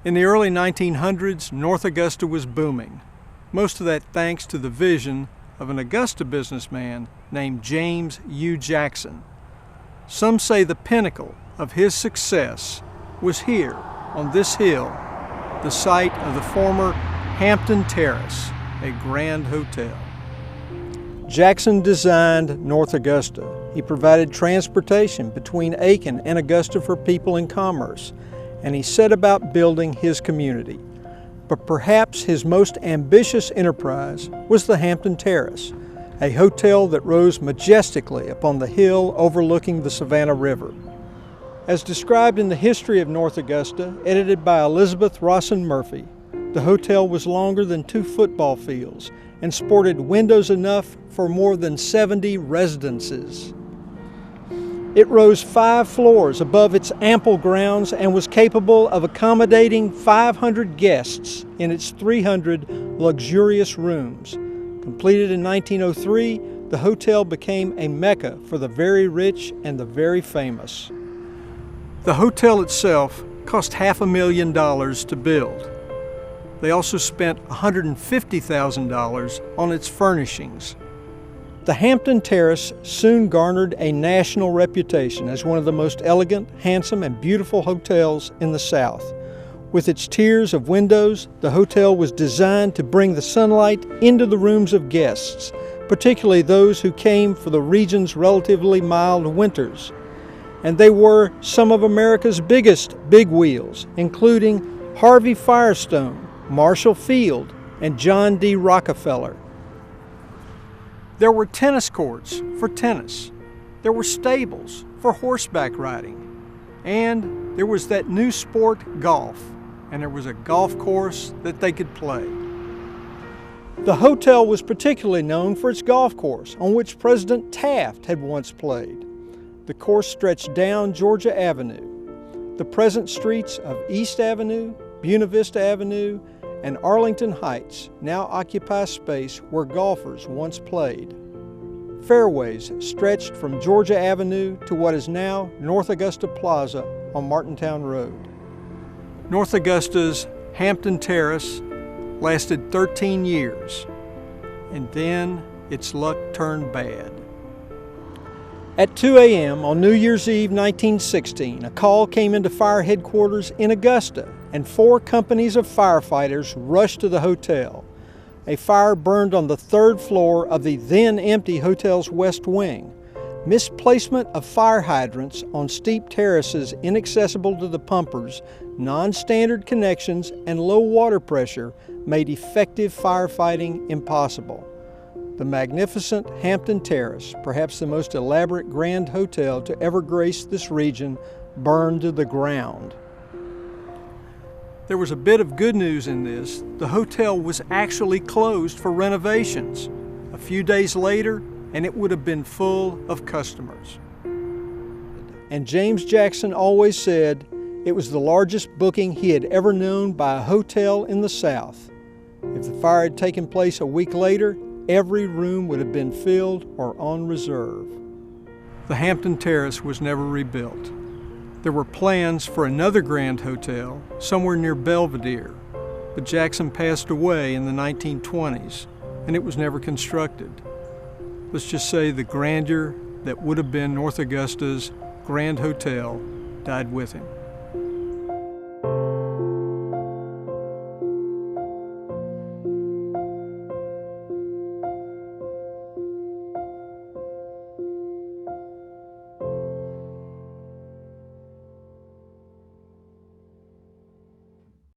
In the early 1900s, North Augusta was booming. Most of that thanks to the vision of an Augusta businessman named James U. Jackson. Some say the pinnacle of his success was here on this hill, the site of the former Hampton Terrace, a grand hotel. Jackson designed North Augusta. He provided transportation between Aiken and Augusta for people in commerce, and he set about building his community. But perhaps his most ambitious enterprise was the Hampton Terrace, a hotel that rose majestically upon the hill overlooking the Savannah River. As described in the History of North Augusta, edited by Elizabeth Rawson Murphy, the hotel was longer than 2 football fields and sported windows enough for more than 70 residences. It rose 5 floors above its ample grounds and was capable of accommodating 500 guests in its 300 luxurious rooms. Completed in 1903, the hotel became a mecca for the very rich and the very famous. The hotel itself cost $500,000 to build. They also spent $150,000 on its furnishings. The Hampton Terrace soon garnered a national reputation as one of the most elegant, handsome, and beautiful hotels in the South. With its tiers of windows, the hotel was designed to bring the sunlight into the rooms of guests, particularly those who came for the region's relatively mild winters. And they were some of America's biggest bigwheels, including Harvey Firestone, Marshall Field, and John D. Rockefeller. There were tennis courts for tennis. There were stables for horseback riding. And there was that new sport, golf. And there was a golf course that they could play. The hotel was particularly known for its golf course, on which President Taft had once played. The course stretched down Georgia Avenue. The present streets of East Avenue, Buena Vista Avenue, and Arlington Heights now occupy space where golfers once played. Fairways stretched from Georgia Avenue to what is now North Augusta Plaza on Martintown Road. North Augusta's Hampton Terrace lasted 13 years, and then its luck turned bad. At 2 a.m. on New Year's Eve 1916, a call came into fire headquarters in Augusta, and 4 companies of firefighters rushed to the hotel. A fire burned on the 3rd floor of the then empty hotel's west wing. Misplacement of fire hydrants on steep terraces inaccessible to the pumpers, non-standard connections, and low water pressure made effective firefighting impossible. The magnificent Hampton Terrace, perhaps the most elaborate grand hotel to ever grace this region, burned to the ground. There was a bit of good news in this. The hotel was actually closed for renovations. A few days later, and it would have been full of customers. And James Jackson always said it was the largest booking he had ever known by a hotel in the South. If the fire had taken place a week later, every room would have been filled or on reserve. The Hampton Terrace was never rebuilt. There were plans for another grand hotel somewhere near Belvedere, but Jackson passed away in the 1920s, and it was never constructed. Let's just say the grandeur that would have been North Augusta's Grand Hotel died with him.